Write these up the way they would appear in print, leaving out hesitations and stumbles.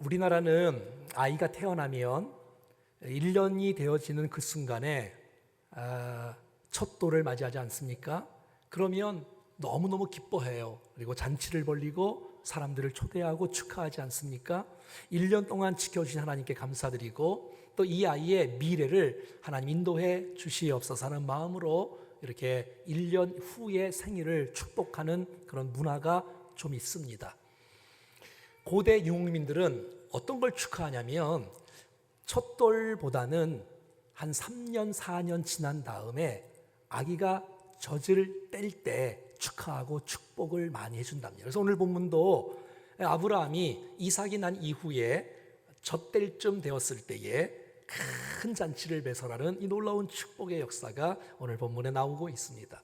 우리나라는 아이가 태어나면 1년이 되어지는 그 순간에 첫 돌을 맞이하지 않습니까? 그러면 너무너무 기뻐해요. 그리고 잔치를 벌이고 사람들을 초대하고 축하하지 않습니까? 1년 동안 지켜주신 하나님께 감사드리고 또 이 아이의 미래를 하나님 인도해 주시옵소서 하는 마음으로 이렇게 1년 후의 생일을 축복하는 그런 문화가 좀 있습니다. 고대 유목민들은 어떤 걸 축하하냐면 첫돌보다는 한 3년, 4년 지난 다음에 아기가 젖을 뗄 때 축하하고 축복을 많이 해준답니다. 그래서 오늘 본문도 아브라함이 이삭이 난 이후에 젖뗄 쯤 되었을 때에 큰 잔치를 배설하는 이 놀라운 축복의 역사가 오늘 본문에 나오고 있습니다.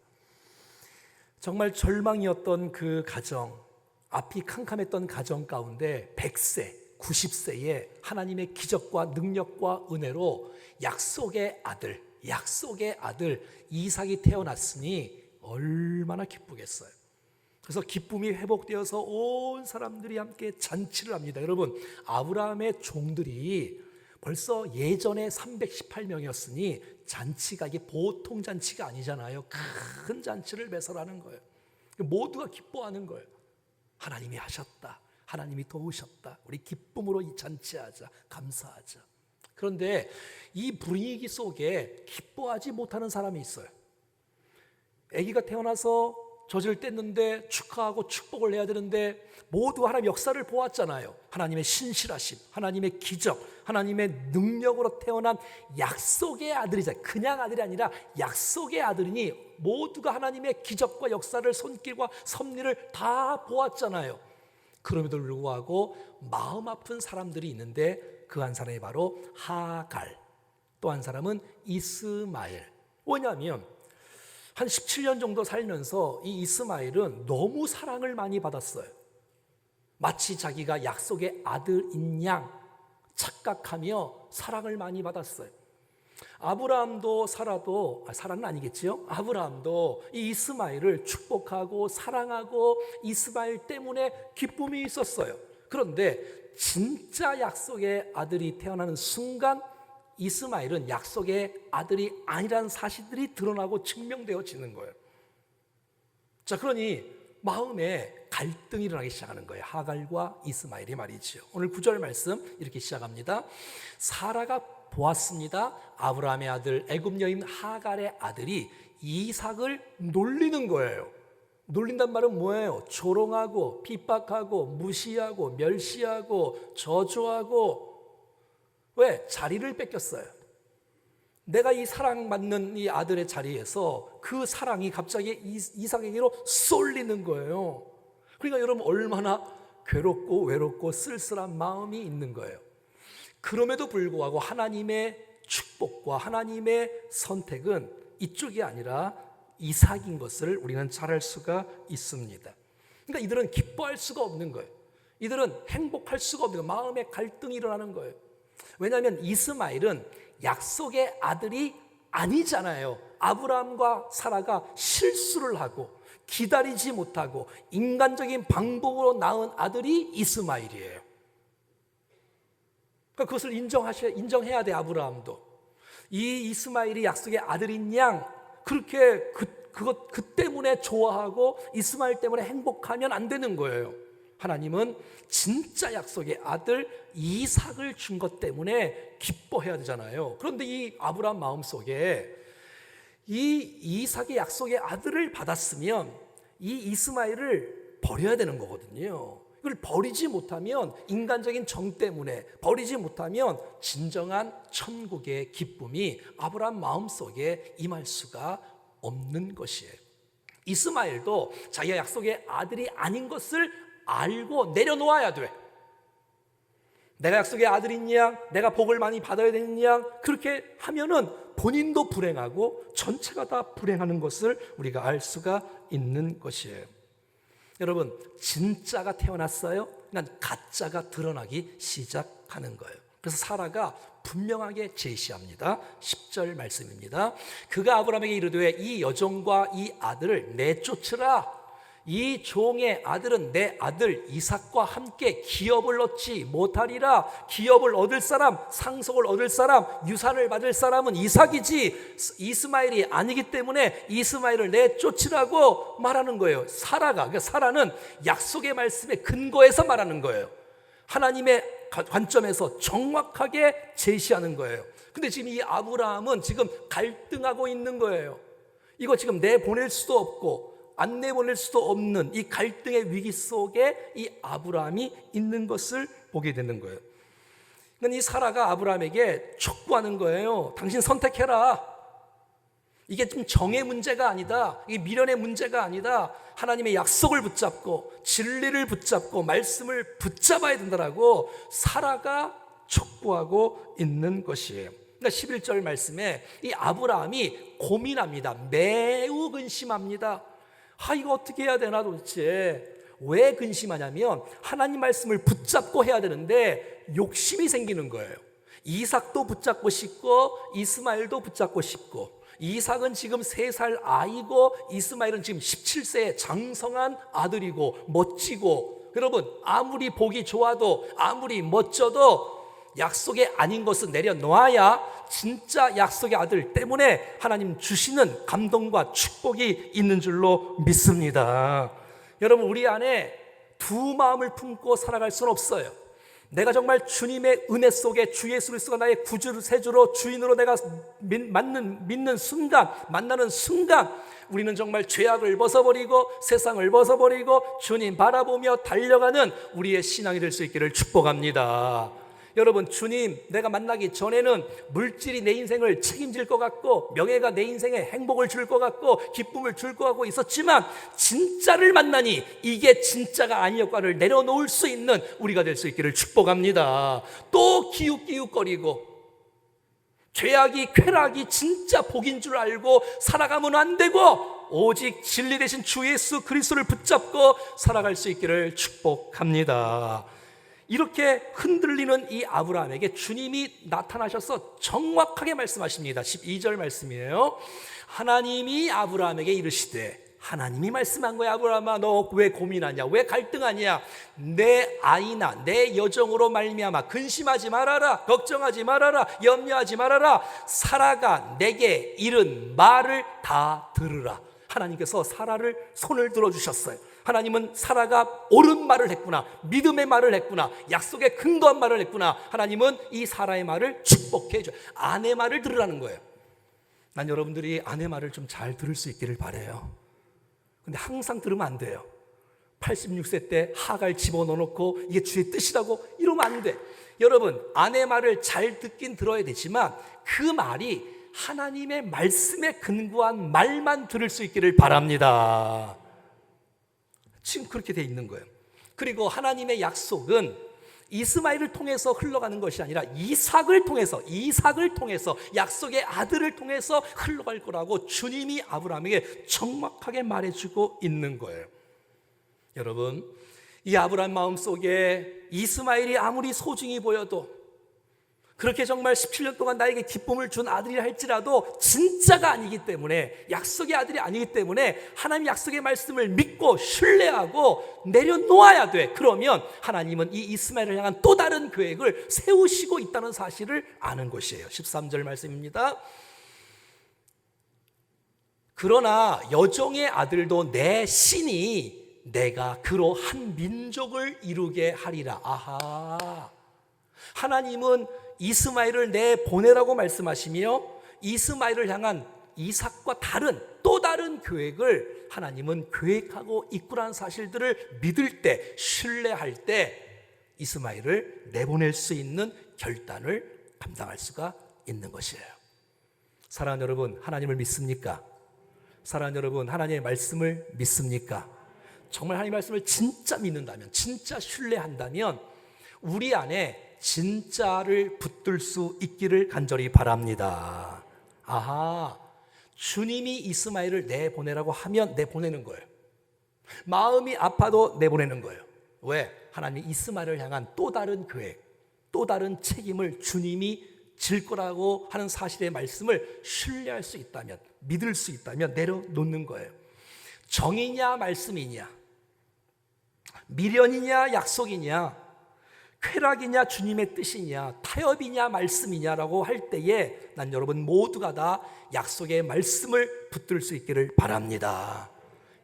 정말 절망이었던 그 가정, 앞이 캄캄했던 가정 가운데 100세, 90세에 하나님의 기적과 능력과 은혜로 약속의 아들 이삭이 태어났으니 얼마나 기쁘겠어요. 그래서 기쁨이 회복되어서 온 사람들이 함께 잔치를 합니다. 여러분, 아브라함의 종들이 벌써 예전에 318명이었으니 잔치가 이게 보통 잔치가 아니잖아요. 큰 잔치를 배설하는 거예요. 모두가 기뻐하는 거예요. 하나님이 하셨다. 하나님이 도우셨다. 우리 기쁨으로 이 잔치하자. 감사하자. 그런데 이 분위기 속에 기뻐하지 못하는 사람이 있어요. 아기가 태어나서 젖을 뗐는데 축하하고 축복을 해야 되는데 모두 하나님의 역사를 보았잖아요. 하나님의 신실하심, 하나님의 기적, 하나님의 능력으로 태어난 약속의 아들이잖아요. 그냥 아들이 아니라 약속의 아들이니 모두가 하나님의 기적과 역사를, 손길과 섭리를 다 보았잖아요. 그럼에도 불구하고 마음 아픈 사람들이 있는데 그 한 사람이 바로 하갈, 또 한 사람은 이스마엘. 왜냐하면 한 17년 정도 살면서 이 이스마엘은 너무 사랑을 많이 받았어요. 마치 자기가 약속의 아들인 양 착각하며 사랑을 많이 받았어요. 아브라함도 사라는 아니겠지요? 아브라함도 이 이스마엘을 축복하고 사랑하고 이스마엘 때문에 기쁨이 있었어요. 그런데 진짜 약속의 아들이 태어나는 순간 이스마엘은 약속의 아들이 아니라는 사실들이 드러나고 증명되어지는 거예요. 자, 그러니 마음에 갈등이 일어나기 시작하는 거예요. 하갈과 이스마엘이 말이죠. 오늘 9절 말씀 이렇게 시작합니다. 사라가 보았습니다. 아브라함의 아들 애굽 여인 하갈의 아들이 이삭을 놀리는 거예요. 놀린단 말은 뭐예요? 조롱하고 핍박하고 무시하고 멸시하고 저주하고. 왜? 자리를 뺏겼어요. 내가 이 사랑받는 이 아들의 자리에서 그 사랑이 갑자기 이삭에게로 쏠리는 거예요. 그러니까 여러분 얼마나 괴롭고 외롭고 쓸쓸한 마음이 있는 거예요. 그럼에도 불구하고 하나님의 축복과 하나님의 선택은 이쪽이 아니라 이삭인 것을 우리는 잘 알 수가 있습니다. 그러니까 이들은 기뻐할 수가 없는 거예요. 이들은 행복할 수가 없는 거예요. 마음의 갈등이 일어나는 거예요. 왜냐하면 이스마엘은 약속의 아들이 아니잖아요. 아브라함과 사라가 실수를 하고 기다리지 못하고 인간적인 방법으로 낳은 아들이 이스마엘이에요. 그러니까 그것을 인정해야 돼. 아브라함도 이 이스마엘이 약속의 아들인 양 그렇게 그 때문에 좋아하고 이스마엘 때문에 행복하면 안 되는 거예요. 하나님은 진짜 약속의 아들 이삭을 준 것 때문에 기뻐해야 되잖아요. 그런데 이 아브라함 마음속에 이 이삭의 약속의 아들을 받았으면 이 이스마엘을 버려야 되는 거거든요. 이걸 버리지 못하면 인간적인 정 때문에 버리지 못하면 진정한 천국의 기쁨이 아브라함 마음속에 임할 수가 없는 것이에요. 이스마엘도 자기가 약속의 아들이 아닌 것을 알고 내려놓아야 돼. 내가 약속의 아들인 양, 내가 복을 많이 받아야 되는 양, 그렇게 하면은 본인도 불행하고 전체가 다 불행하는 것을 우리가 알 수가 있는 것이에요. 여러분, 진짜가 태어났어요? 난 가짜가 드러나기 시작하는 거예요. 그래서 사라가 분명하게 제시합니다. 10절 말씀입니다. 그가 아브라함에게 이르되 이 여종과 이 아들을 내쫓으라. 이 종의 아들은 내 아들 이삭과 함께 기업을 얻지 못하리라. 기업을 얻을 사람, 상속을 얻을 사람, 유산을 받을 사람은 이삭이지 이스마엘이 아니기 때문에 이스마엘을 내쫓으라고 말하는 거예요. 그러니까 사라는 약속의 말씀에 근거해서 말하는 거예요. 하나님의 관점에서 정확하게 제시하는 거예요. 근데 지금 이 아브라함은 지금 갈등하고 있는 거예요. 이거 지금 내보낼 수도 없고 안 내보낼 수도 없는 이 갈등의 위기 속에 이 아브라함이 있는 것을 보게 되는 거예요. 그러니까 이 사라가 아브라함에게 촉구하는 거예요. 당신 선택해라. 이게 좀 정의 문제가 아니다. 이게 미련의 문제가 아니다. 하나님의 약속을 붙잡고 진리를 붙잡고 말씀을 붙잡아야 된다라고 사라가 촉구하고 있는 것이에요. 그러니까 11절 말씀에 이 아브라함이 고민합니다. 매우 근심합니다. 이거 어떻게 해야 되나 도대체. 왜 근심하냐면 하나님 말씀을 붙잡고 해야 되는데 욕심이 생기는 거예요. 이삭도 붙잡고 싶고 이스마엘도 붙잡고 싶고, 이삭은 지금 3살 아이고 이스마엘은 지금 17세의 장성한 아들이고 멋지고, 여러분 아무리 보기 좋아도 아무리 멋져도 약속이 아닌 것은 내려놓아야 진짜 약속의 아들 때문에 하나님 주시는 감동과 축복이 있는 줄로 믿습니다. 여러분 우리 안에 두 마음을 품고 살아갈 수는 없어요. 내가 정말 주님의 은혜 속에 주 예수 그리스도가 나의 구주 세주로 주인으로 내가 믿는 순간, 만나는 순간 우리는 정말 죄악을 벗어버리고 세상을 벗어버리고 주님 바라보며 달려가는 우리의 신앙이 될 수 있기를 축복합니다. 여러분 주님 내가 만나기 전에는 물질이 내 인생을 책임질 것 같고 명예가 내 인생에 행복을 줄 것 같고 기쁨을 줄 것 같고 있었지만, 진짜를 만나니 이게 진짜가 아니었과를 내려놓을 수 있는 우리가 될 수 있기를 축복합니다. 또 기웃기웃거리고 죄악이 쾌락이 진짜 복인 줄 알고 살아가면 안 되고 오직 진리 되신 주 예수 그리스도를 붙잡고 살아갈 수 있기를 축복합니다. 이렇게 흔들리는 이 아브라함에게 주님이 나타나셔서 정확하게 말씀하십니다. 12절 말씀이에요. 하나님이 아브라함에게 이르시되, 하나님이 말씀한 거야. 아브라함아 너 왜 고민하냐, 왜 갈등하냐, 내 아이나 내 여정으로 말미암아 근심하지 말아라, 걱정하지 말아라, 염려하지 말아라. 사라가 내게 이른 말을 다 들으라. 하나님께서 사라를 손을 들어주셨어요. 하나님은 사라가 옳은 말을 했구나, 믿음의 말을 했구나, 약속에 근거한 말을 했구나. 하나님은 이 사라의 말을 축복해 줘요. 아내 말을 들으라는 거예요. 난 여러분들이 아내 말을 좀 잘 들을 수 있기를 바라요. 근데 항상 들으면 안 돼요. 86세 때 하갈 집어넣어놓고 이게 주의 뜻이라고 이러면 안 돼. 여러분 아내 말을 잘 듣긴 들어야 되지만 그 말이 하나님의 말씀에 근거한 말만 들을 수 있기를 바랍니다. 지금 그렇게 돼 있는 거예요. 그리고 하나님의 약속은 이스마엘을 통해서 흘러가는 것이 아니라 이삭을 통해서 약속의 아들을 통해서 흘러갈 거라고 주님이 아브라함에게 정확하게 말해주고 있는 거예요. 여러분 이 아브라함 마음속에 이스마엘이 아무리 소중히 보여도, 그렇게 정말 17년 동안 나에게 기쁨을 준 아들이라 할지라도 진짜가 아니기 때문에, 약속의 아들이 아니기 때문에 하나님 약속의 말씀을 믿고 신뢰하고 내려놓아야 돼. 그러면 하나님은 이 이스마엘을 향한 또 다른 계획을 세우시고 있다는 사실을 아는 것이에요. 13절 말씀입니다. 그러나 여종의 아들도 내 신이 내가 그로 한 민족을 이루게 하리라. 아하, 하나님은 이스마엘을 내보내라고 말씀하시며 이스마엘을 향한 이삭과 다른 또 다른 계획을 하나님은 계획하고 있구라는 사실들을 믿을 때, 신뢰할 때 이스마엘을 내보낼 수 있는 결단을 감당할 수가 있는 것이에요. 사랑하는 여러분, 하나님을 믿습니까? 사랑하는 여러분, 하나님의 말씀을 믿습니까? 정말 하나님의 말씀을 진짜 믿는다면, 진짜 신뢰한다면 우리 안에 진짜를 붙들 수 있기를 간절히 바랍니다. 아하, 주님이 이스마엘을 내보내라고 하면 내보내는 거예요. 마음이 아파도 내보내는 거예요. 왜? 하나님이 이스마엘을 향한 또 다른 계획, 또 다른 책임을 주님이 질 거라고 하는 사실의 말씀을 신뢰할 수 있다면, 믿을 수 있다면 내려놓는 거예요. 정이냐 말씀이냐, 미련이냐 약속이냐, 쾌락이냐 주님의 뜻이냐, 타협이냐 말씀이냐라고 할 때에 난 여러분 모두가 다 약속의 말씀을 붙들 수 있기를 바랍니다.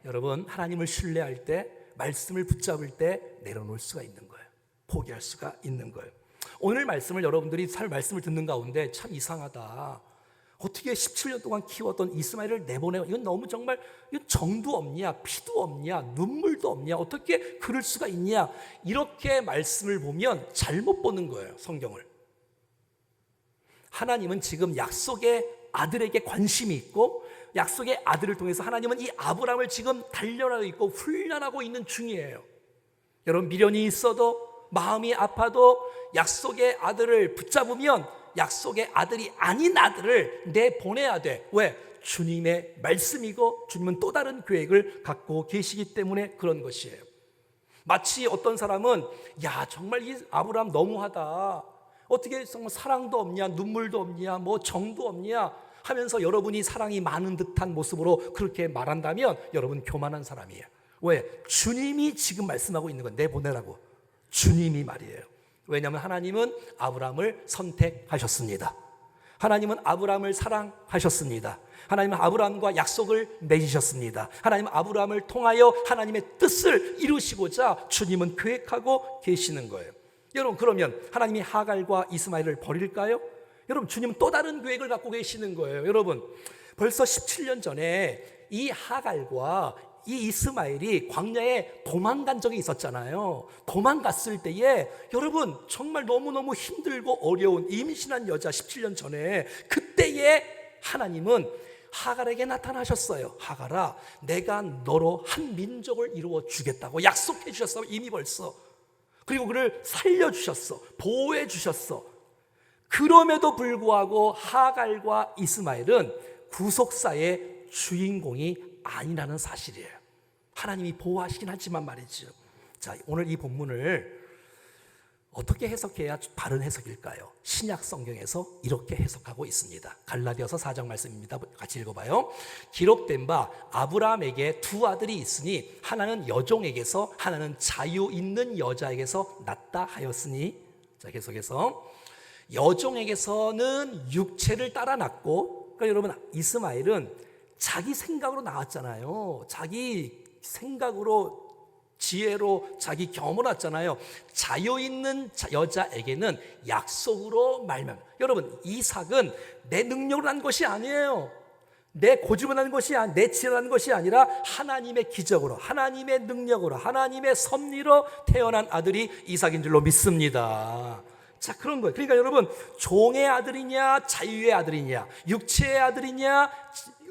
여러분, 하나님을 신뢰할 때, 말씀을 붙잡을 때 내려놓을 수가 있는 거예요. 포기할 수가 있는 거예요. 오늘 말씀을 여러분들이 말씀을 듣는 가운데 참 이상하다, 어떻게 17년 동안 키웠던 이스마엘을 내보내고, 이건 너무 정말 이건 정도 없냐, 피도 없냐, 눈물도 없냐, 어떻게 그럴 수가 있냐, 이렇게 말씀을 보면 잘못 보는 거예요, 성경을. 하나님은 지금 약속의 아들에게 관심이 있고, 약속의 아들을 통해서 하나님은 이 아브라함을 지금 단련하고 있고 훈련하고 있는 중이에요. 여러분, 미련이 있어도, 마음이 아파도 약속의 아들을 붙잡으면 약속의 아들이 아닌 아들을 내보내야 돼. 왜? 주님의 말씀이고 주님은 또 다른 계획을 갖고 계시기 때문에 그런 것이에요. 마치 어떤 사람은 야, 정말 이 아브라함 너무하다, 어떻게 정말 사랑도 없냐, 눈물도 없냐, 뭐 정도 없냐 하면서 여러분이 사랑이 많은 듯한 모습으로 그렇게 말한다면 여러분 교만한 사람이에요. 왜? 주님이 지금 말씀하고 있는 건 내보내라고, 주님이 말이에요. 왜냐하면 하나님은 아브라함을 선택하셨습니다. 하나님은 아브라함을 사랑하셨습니다. 하나님은 아브라함과 약속을 맺으셨습니다. 하나님은 아브라함을 통하여 하나님의 뜻을 이루시고자 주님은 계획하고 계시는 거예요. 여러분, 그러면 하나님이 하갈과 이스마엘을 버릴까요? 여러분, 주님은 또 다른 계획을 갖고 계시는 거예요. 여러분, 벌써 17년 전에 이 하갈과 이 이스마엘이 광야에 도망간 적이 있었잖아요. 도망갔을 때에 여러분 정말 너무너무 힘들고 어려운 임신한 여자 17년 전에, 그때에 하나님은 하갈에게 나타나셨어요. 하갈아, 내가 너로 한 민족을 이루어 주겠다고 약속해 주셨어, 이미 벌써. 그리고 그를 살려주셨어, 보호해 주셨어. 그럼에도 불구하고 하갈과 이스마엘은 구속사의 주인공이 아니라는 사실이에요. 하나님이 보호하시긴 하지만 말이죠. 자, 오늘 이 본문을 어떻게 해석해야 바른 해석일까요? 신약 성경에서 이렇게 해석하고 있습니다. 갈라디아서 4장 말씀입니다. 같이 읽어봐요. 기록된 바 아브라함에게 두 아들이 있으니 하나는 여종에게서 하나는 자유 있는 여자에게서 났다 하였으니, 자, 계속해서 여종에게서는 육체를 따라 낳고, 그러니까 여러분 이스마엘은 자기 생각으로 나왔잖아요. 자기 생각으로, 지혜로, 자기 경험으로 났잖아요. 자유 있는 여자에게는 약속으로 말면, 여러분 이삭은 내 능력으로 난 것이 아니에요. 내 고집으로 난 것이 아니라, 내 지혜로 난 것이 아니라 하나님의 기적으로, 하나님의 능력으로, 하나님의 섭리로 태어난 아들이 이삭인 줄로 믿습니다. 자, 그런 거예요. 그러니까 여러분, 종의 아들이냐 자유의 아들이냐, 육체의 아들이냐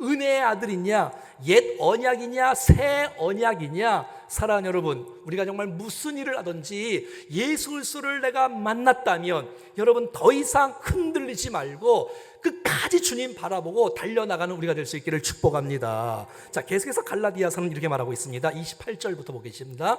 은혜의 아들이냐, 옛 언약이냐 새 언약이냐, 사랑하는 여러분, 우리가 정말 무슨 일을 하든지 예수 그리스도를 내가 만났다면 여러분 더 이상 흔들리지 말고 끝까지 주님 바라보고 달려나가는 우리가 될 수 있기를 축복합니다. 자, 계속해서 갈라디아서는 이렇게 말하고 있습니다. 28절부터 보겠습니다.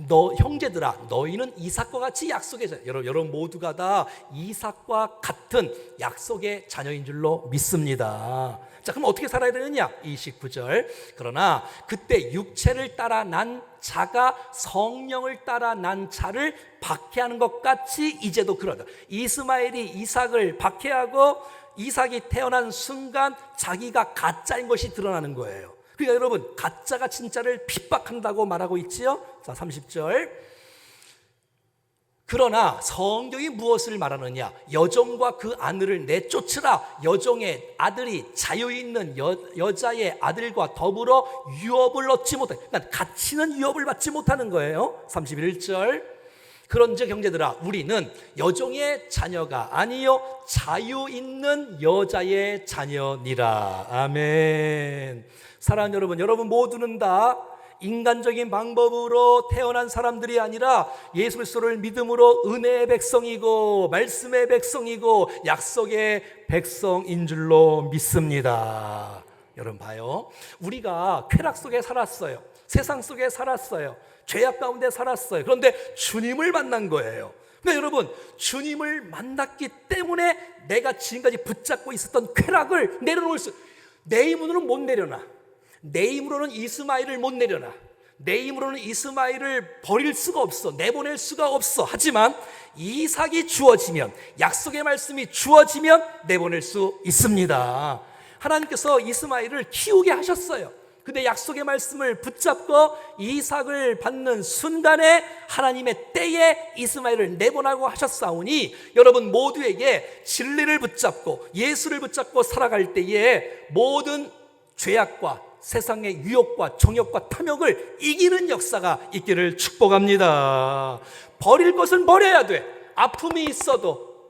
너 형제들아, 너희는 이삭과 같이 약속의 자녀, 여러분 모두가 다 이삭과 같은 약속의 자녀인 줄로 믿습니다. 자, 그럼 어떻게 살아야 되느냐? 29절. 그러나 그때 육체를 따라 난 자가 성령을 따라 난 자를 박해하는 것 같이 이제도 그러다. 이스마엘이 이삭을 박해하고 이삭이 태어난 순간 자기가 가짜인 것이 드러나는 거예요. 그러니까 여러분, 가짜가 진짜를 핍박한다고 말하고 있지요. 자, 30절. 그러나 성경이 무엇을 말하느냐? 여종과 그 아내를 내쫓으라. 여종의 아들이 자유 있는 여자의 아들과 더불어 유업을 얻지 못해. 그러니까 같이는 유업을 받지 못하는 거예요. 31절. 그런즉 형제들아, 우리는 여종의 자녀가 아니요 자유 있는 여자의 자녀니라. 아멘. 사랑하는 여러분, 여러분 모두는 다 인간적인 방법으로 태어난 사람들이 아니라 예수 그리스도를 믿음으로 은혜의 백성이고 말씀의 백성이고 약속의 백성인 줄로 믿습니다. 여러분 봐요, 우리가 쾌락 속에 살았어요. 세상 속에 살았어요. 죄악 가운데 살았어요. 그런데 주님을 만난 거예요. 그러니까 여러분, 주님을 만났기 때문에 내가 지금까지 붙잡고 있었던 쾌락을 내려놓을 수, 내 힘으로는 못 내려놔. 내 힘으로는 이스마엘을 못 내려놔. 내 힘으로는 이스마엘을 버릴 수가 없어. 내보낼 수가 없어. 하지만 이삭이 주어지면, 약속의 말씀이 주어지면 내보낼 수 있습니다. 하나님께서 이스마엘을 키우게 하셨어요. 근데 약속의 말씀을 붙잡고 이삭을 받는 순간에 하나님의 때에 이스마엘을 내보내고 하셨사오니, 여러분 모두에게 진리를 붙잡고 예수를 붙잡고 살아갈 때에 모든 죄악과 세상의 유혹과 정욕과 탐욕을 이기는 역사가 있기를 축복합니다. 버릴 것은 버려야 돼. 아픔이 있어도,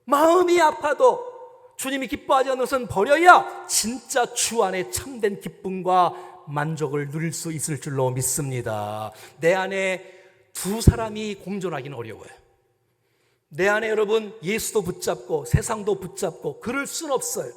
마음이 아파도 주님이 기뻐하지 않는 것은 버려야 진짜 주 안에 참된 기쁨과 만족을 누릴 수 있을 줄로 믿습니다. 내 안에 두 사람이 공존하기는 어려워요. 내 안에 여러분 예수도 붙잡고 세상도 붙잡고 그럴 수는 없어요.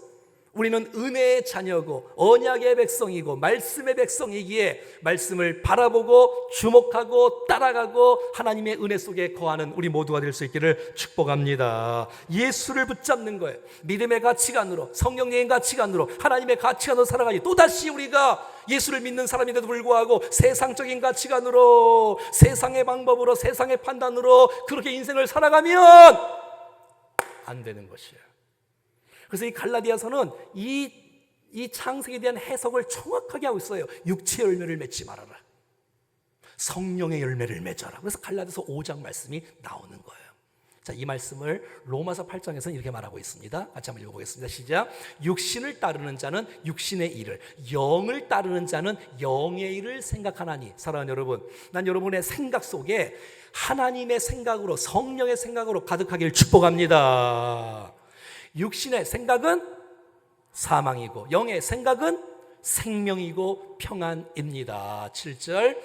우리는 은혜의 자녀고 언약의 백성이고 말씀의 백성이기에 말씀을 바라보고 주목하고 따라가고 하나님의 은혜 속에 거하는 우리 모두가 될 수 있기를 축복합니다. 예수를 붙잡는 거예요. 믿음의 가치관으로, 성령의 가치관으로, 하나님의 가치관으로 살아가니, 또다시 우리가 예수를 믿는 사람인데도 불구하고 세상적인 가치관으로, 세상의 방법으로, 세상의 판단으로 그렇게 인생을 살아가면 안 되는 것이에요. 그래서 이 갈라디아서는 이 창세기에 대한 해석을 정확하게 하고 있어요. 육체의 열매를 맺지 말아라. 성령의 열매를 맺어라. 그래서 갈라디아서 5장 말씀이 나오는 거예요. 자, 이 말씀을 로마서 8장에서는 이렇게 말하고 있습니다. 같이 한번 읽어보겠습니다. 시작. 육신을 따르는 자는 육신의 일을, 영을 따르는 자는 영의 일을 생각하나니. 사랑하는 여러분, 난 여러분의 생각 속에 하나님의 생각으로, 성령의 생각으로 가득하길 축복합니다. 육신의 생각은 사망이고 영의 생각은 생명이고 평안입니다. 7절.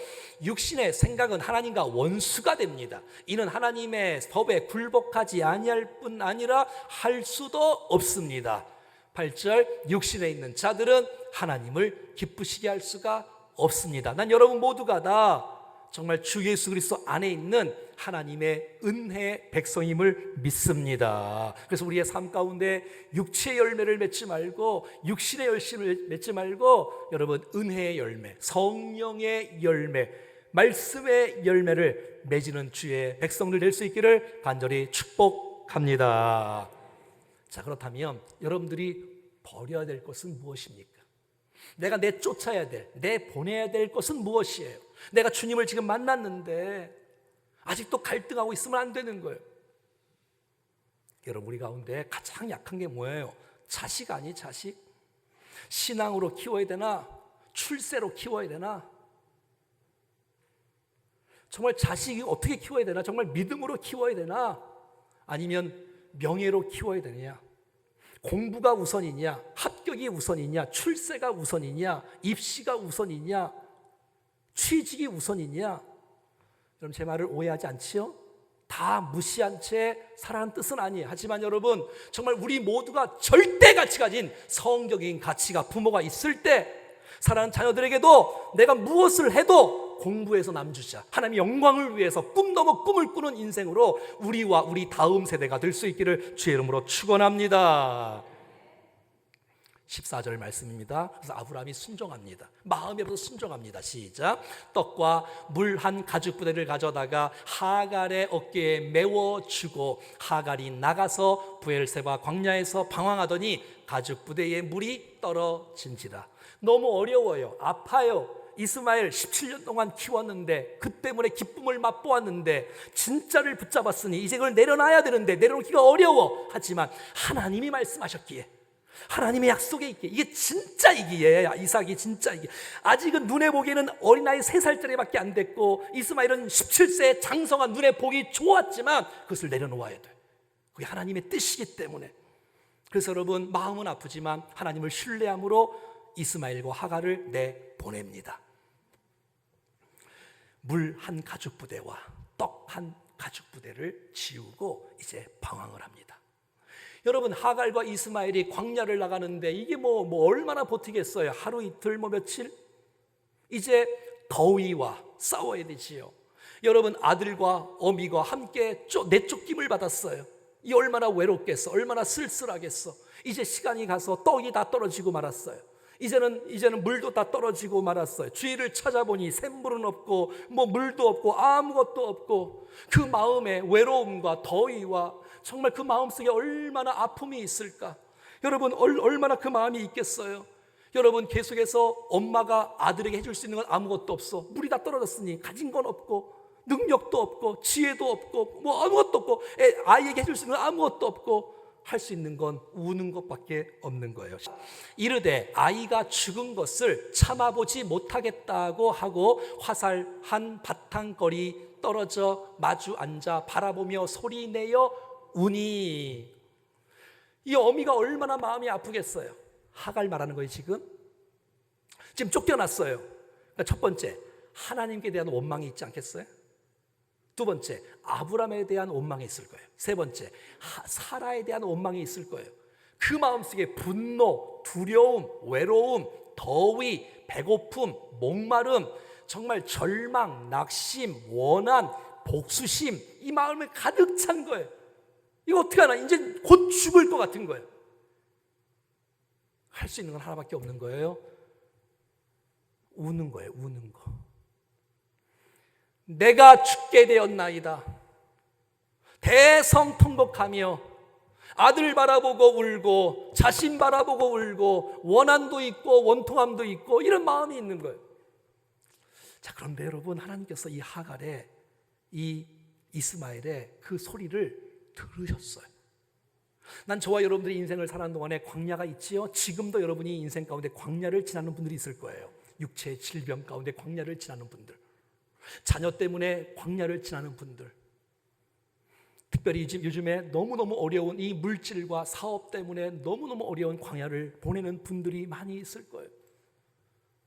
육신의 생각은 하나님과 원수가 됩니다. 이는 하나님의 법에 굴복하지 아니할 뿐 아니라 할 수도 없습니다. 8절. 육신에 있는 자들은 하나님을 기쁘시게 할 수가 없습니다. 난 여러분 모두가 다 정말 주 예수 그리스도 안에 있는 하나님의 은혜 백성임을 믿습니다. 그래서 우리의 삶 가운데 육체의 열매를 맺지 말고, 육신의 열심을 맺지 말고, 여러분 은혜의 열매, 성령의 열매, 말씀의 열매를 맺는 주의 백성들 될 수 있기를 간절히 축복합니다. 자, 그렇다면 여러분들이 버려야 될 것은 무엇입니까? 내가 내쫓아야 될, 내보내야 될 것은 무엇이에요? 내가 주님을 지금 만났는데 아직도 갈등하고 있으면 안 되는 거예요. 여러분, 우리 가운데 가장 약한 게 뭐예요? 자식 아니, 자식? 신앙으로 키워야 되나? 출세로 키워야 되나? 정말 자식이 어떻게 키워야 되나? 정말 믿음으로 키워야 되나? 아니면 명예로 키워야 되느냐? 공부가 우선이냐? 합격이 우선이냐? 출세가 우선이냐? 입시가 우선이냐? 취직이 우선이냐? 여러분, 제 말을 오해하지 않지요? 다 무시한 채 살아가는 뜻은 아니에요. 하지만 여러분, 정말 우리 모두가 절대같이 가진 성경적인 가치가 부모가 있을 때 사랑하는 자녀들에게도 내가 무엇을 해도 공부해서 남주자, 하나님의 영광을 위해서 꿈 넘어 꿈을 꾸는 인생으로 우리와 우리 다음 세대가 될 수 있기를 주의 이름으로 축원합니다. 14절 말씀입니다. 그래서 아브라함이 순종합니다. 마음에 벌써 순종합니다. 시작. 떡과 물 한 가죽 부대를 가져다가 하갈의 어깨에 메워주고 하갈이 나가서 브엘세바 광야에서 방황하더니 가죽 부대에 물이 떨어진지라. 너무 어려워요. 아파요. 이스마엘 17년 동안 키웠는데, 그 때문에 기쁨을 맛보았는데, 진짜를 붙잡았으니 이제 그걸 내려놔야 되는데 내려놓기가 어려워. 하지만 하나님이 말씀하셨기에, 하나님의 약속에 있기에, 이게 진짜 이기에, 이삭이 진짜 이기. 아직은 눈에 보기에는 어린아이 3살짜리밖에 안 됐고, 이스마엘은 17세 장성한 눈에 보기 좋았지만 그것을 내려놓아야 돼. 그게 하나님의 뜻이기 때문에. 그래서 여러분, 마음은 아프지만 하나님을 신뢰함으로 이스마엘과 하갈을 내보냅니다. 물 한 가죽 부대와 떡 한 가죽 부대를 지우고 이제 방황을 합니다. 여러분, 하갈과 이스마엘이 광야를 나가는데 이게 뭐 얼마나 버티겠어요? 하루 이틀 며칠? 이제 더위와 싸워야 되지요. 여러분, 아들과 어미가 함께 내쫓김을 받았어요. 이 얼마나 외롭겠어, 얼마나 쓸쓸하겠어. 이제 시간이 가서 떡이 다 떨어지고 말았어요. 이제는 물도 다 떨어지고 말았어요. 주위를 찾아보니 샘물은 없고 물도 없고 아무것도 없고, 그 마음에 외로움과 더위와 정말 그 마음속에 얼마나 아픔이 있을까. 여러분, 얼마나 그 마음이 있겠어요. 여러분, 계속해서 엄마가 아들에게 해줄 수 있는 건 아무것도 없어. 물이 다 떨어졌으니 가진 건 없고 능력도 없고 지혜도 없고 아무것도 없고, 아이에게 해줄 수 있는 건 아무것도 없고, 할 수 있는 건 우는 것밖에 없는 거예요. 이르되 아이가 죽은 것을 참아보지 못하겠다고 하고 화살 한 바탕거리 떨어져 마주 앉아 바라보며 소리내어 우니. 이 어미가 얼마나 마음이 아프겠어요. 하갈 말하는 거예요. 지금 쫓겨났어요. 그러니까 첫 번째, 하나님께 대한 원망이 있지 않겠어요? 두 번째, 아브라함에 대한 원망이 있을 거예요. 세 번째, 사라에 대한 원망이 있을 거예요. 그 마음속에 분노, 두려움, 외로움, 더위, 배고픔, 목마름, 정말 절망, 낙심, 원한, 복수심, 이 마음에 가득 찬 거예요. 이거 어떻게 하나? 이제 곧 죽을 것 같은 거예요. 할 수 있는 건 하나밖에 없는 거예요. 우는 거예요. 우는 거. 내가 죽게 되었나이다. 대성통곡하며 아들 바라보고 울고 자신 바라보고 울고 원한도 있고 원통함도 있고 이런 마음이 있는 거예요. 자, 그런데 여러분, 하나님께서 이 하갈의, 이 이스마엘의 그 소리를 들으셨어요. 난 저와 여러분들이 인생을 사는 동안에 광야가 있지요. 지금도 여러분이 인생 가운데 광야를 지나는 분들이 있을 거예요. 육체의 질병 가운데 광야를 지나는 분들, 자녀 때문에 광야를 지나는 분들, 특별히 요즘에 너무너무 어려운 이 물질과 사업 때문에 너무너무 어려운 광야를 보내는 분들이 많이 있을 거예요.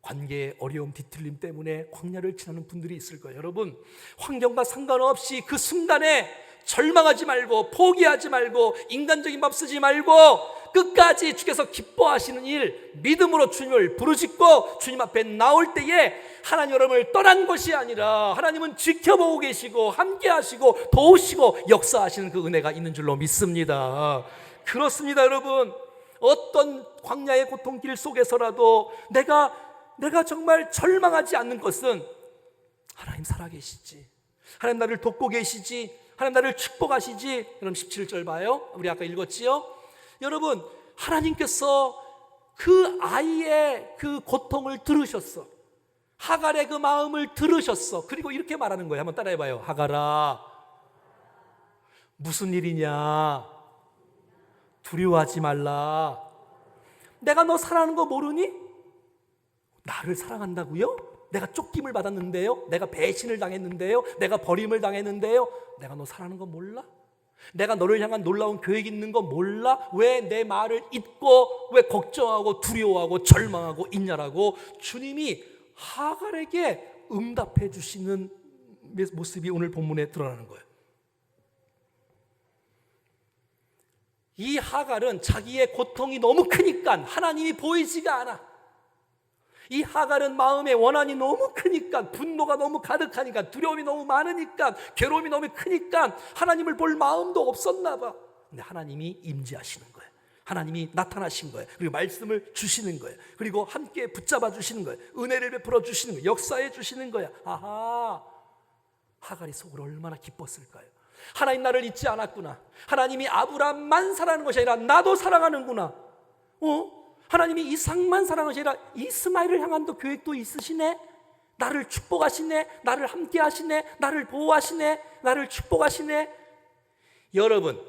관계의 어려움, 뒤틀림 때문에 광야를 지나는 분들이 있을 거예요. 여러분, 환경과 상관없이 그 순간에 절망하지 말고 포기하지 말고 인간적인 밥 쓰지 말고 끝까지 주께서 기뻐하시는 일, 믿음으로 주님을 부르짖고 주님 앞에 나올 때에 하나님 여러분을 떠난 것이 아니라 하나님은 지켜보고 계시고 함께 하시고 도우시고 역사하시는 그 은혜가 있는 줄로 믿습니다. 그렇습니다. 여러분, 어떤 광야의 고통길 속에서라도 내가 정말 절망하지 않는 것은 하나님 살아계시지, 하나님 나를 돕고 계시지, 하나님 나를 축복하시지. 여러분 17절 봐요. 우리 아까 읽었지요? 여러분, 하나님께서 그 아이의 그 고통을 들으셨어. 하갈의 그 마음을 들으셨어. 그리고 이렇게 말하는 거예요. 한번 따라해봐요. 하갈아, 무슨 일이냐? 두려워하지 말라. 내가 너 사랑하는 거 모르니? 나를 사랑한다고요? 내가 쫓김을 받았는데요, 내가 배신을 당했는데요, 내가 버림을 당했는데요, 내가 너 사랑하는 거 몰라? 내가 너를 향한 놀라운 계획이 있는 거 몰라? 왜 내 말을 잊고 왜 걱정하고 두려워하고 절망하고 있냐라고 주님이 하갈에게 응답해 주시는 모습이 오늘 본문에 드러나는 거예요. 이 하갈은 자기의 고통이 너무 크니까 하나님이 보이지가 않아. 이 하갈은 마음의 원한이 너무 크니까, 분노가 너무 가득하니까, 두려움이 너무 많으니까, 괴로움이 너무 크니까 하나님을 볼 마음도 없었나 봐. 근데 하나님이 임재하시는 거예요. 하나님이 나타나신 거예요. 그리고 말씀을 주시는 거예요. 그리고 함께 붙잡아 주시는 거예요. 은혜를 베풀어 주시는 거예요. 역사해 주시는 거예요. 아하, 하갈이 속으로 얼마나 기뻤을까요? 하나님 나를 잊지 않았구나. 하나님이 아브라함만 사랑하는 것이 아니라 나도 사랑하는구나. 하나님이 이삭만 사랑하는 것이 아니라 이스마엘을 향한 또 계획도 있으시네. 나를 축복하시네. 나를 함께 하시네. 나를 보호하시네. 나를 축복하시네. 여러분,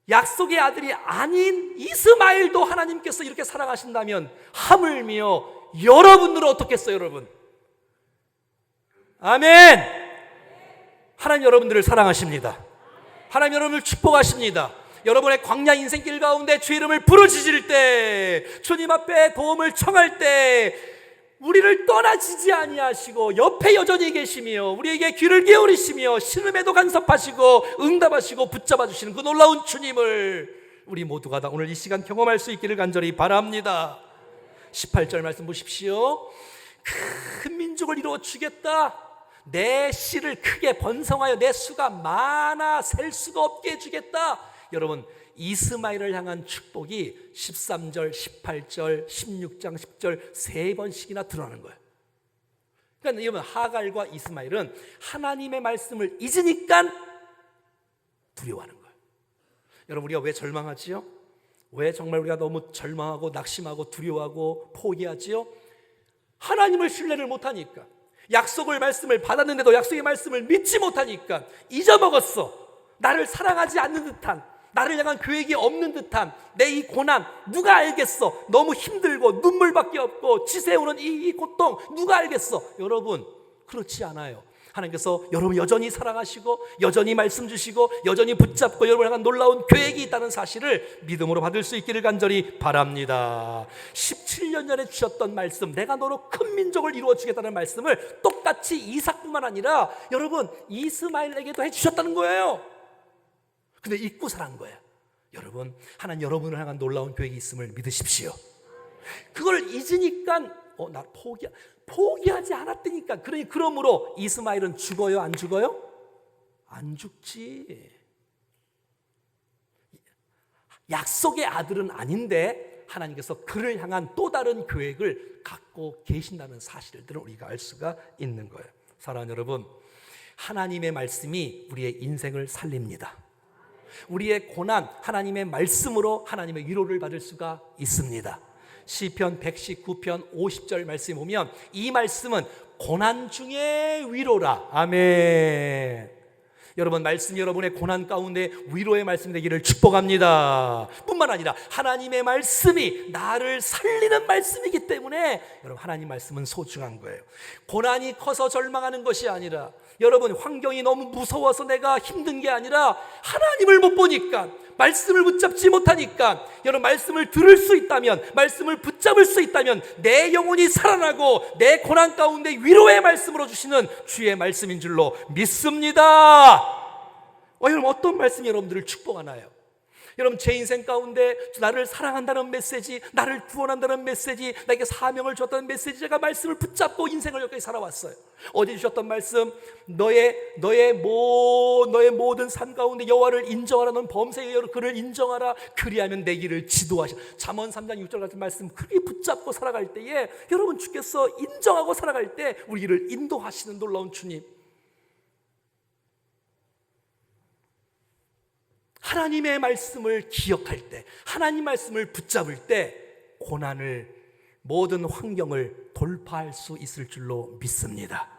약속의 아들이 아닌 이스마엘도 하나님께서 이렇게 사랑하신다면 하물며 여러분들은 어떻겠어요, 여러분? 아멘. 하나님 여러분들을 사랑하십니다. 하나님 여러분을 축복하십니다. 여러분의 광야 인생길 가운데 주의 이름을 부르짖을 때, 주님 앞에 도움을 청할 때 우리를 떠나지지 아니하시고 옆에 여전히 계시며 우리에게 귀를 기울이시며 신음에도 간섭하시고 응답하시고 붙잡아 주시는 그 놀라운 주님을 우리 모두가 다 오늘 이 시간 경험할 수 있기를 간절히 바랍니다. 18절 말씀 보십시오. 큰 민족을 이루어 주겠다. 내 씨를 크게 번성하여 내 수가 많아 셀 수가 없게 해주겠다. 여러분, 이스마엘을 향한 축복이 13절, 18절, 16장 10절 세 번씩이나 드러나는 거예요. 그러니까 여러분, 하갈과 이스마엘은 하나님의 말씀을 잊으니까 두려워하는 거예요. 여러분, 우리가 왜 절망하지요? 왜 정말 우리가 너무 절망하고 낙심하고 두려워하고 포기하지요? 하나님을 신뢰를 못하니까, 약속을 말씀을 받았는데도 약속의 말씀을 믿지 못하니까, 잊어먹었어. 나를 사랑하지 않는 듯한, 나를 향한 계획이 없는 듯한 내 이 고난 누가 알겠어? 너무 힘들고 눈물밖에 없고 지새우는 이 고통 누가 알겠어? 여러분, 그렇지 않아요. 하나님께서 여러분 여전히 사랑하시고 여전히 말씀 주시고 여전히 붙잡고 여러분을 향한 놀라운 계획이 있다는 사실을 믿음으로 받을 수 있기를 간절히 바랍니다. 17년 전에 주셨던 말씀, 내가 너로 큰 민족을 이루어 주겠다는 말씀을 똑같이 이삭뿐만 아니라 여러분 이스마엘에게도 해주셨다는 거예요. 근데 잊고 살한 거예요. 여러분, 하나님 여러분을 향한 놀라운 계획이 있음을 믿으십시오. 그걸 잊으니까 나 포기하지 않았다니까. 그러므로 이스마엘은 죽어요? 안 죽어요? 안 죽지. 약속의 아들은 아닌데 하나님께서 그를 향한 또 다른 계획을 갖고 계신다는 사실들을 우리가 알 수가 있는 거예요. 사랑하는 여러분, 하나님의 말씀이 우리의 인생을 살립니다. 우리의 고난, 하나님의 말씀으로 하나님의 위로를 받을 수가 있습니다. 시편 119편 50절 말씀에 보면 이 말씀은 고난 중에 위로라. 아멘. 여러분, 말씀이 여러분의 고난 가운데 위로의 말씀 되기를 축복합니다. 뿐만 아니라 하나님의 말씀이 나를 살리는 말씀이기 때문에 여러분, 하나님 말씀은 소중한 거예요. 고난이 커서 절망하는 것이 아니라, 여러분 환경이 너무 무서워서 내가 힘든 게 아니라, 하나님을 못 보니까, 말씀을 붙잡지 못하니까, 여러분 말씀을 들을 수 있다면, 말씀을 붙잡을 수 있다면 내 영혼이 살아나고 내 고난 가운데 위로의 말씀으로 주시는 주의 말씀인 줄로 믿습니다. 여러분, 어떤 말씀이 여러분들을 축복하나요? 여러분, 제 인생 가운데 나를 사랑한다는 메시지, 나를 구원한다는 메시지, 나에게 사명을 줬다는 메시지, 제가 말씀을 붙잡고 인생을 여기까지 살아왔어요. 어제 주셨던 말씀, 너의 모든 삶 가운데 여호와를 인정하라. 넌 범세의 그를 인정하라. 그리하면 내 길을 지도하시라. 잠언 3장 6절 같은 말씀 그렇게 붙잡고 살아갈 때에 여러분, 주께서 인정하고 살아갈 때 우리 길을 인도하시는 놀라운 주님, 하나님의 말씀을 기억할 때, 하나님 말씀을 붙잡을 때 고난을, 모든 환경을 돌파할 수 있을 줄로 믿습니다.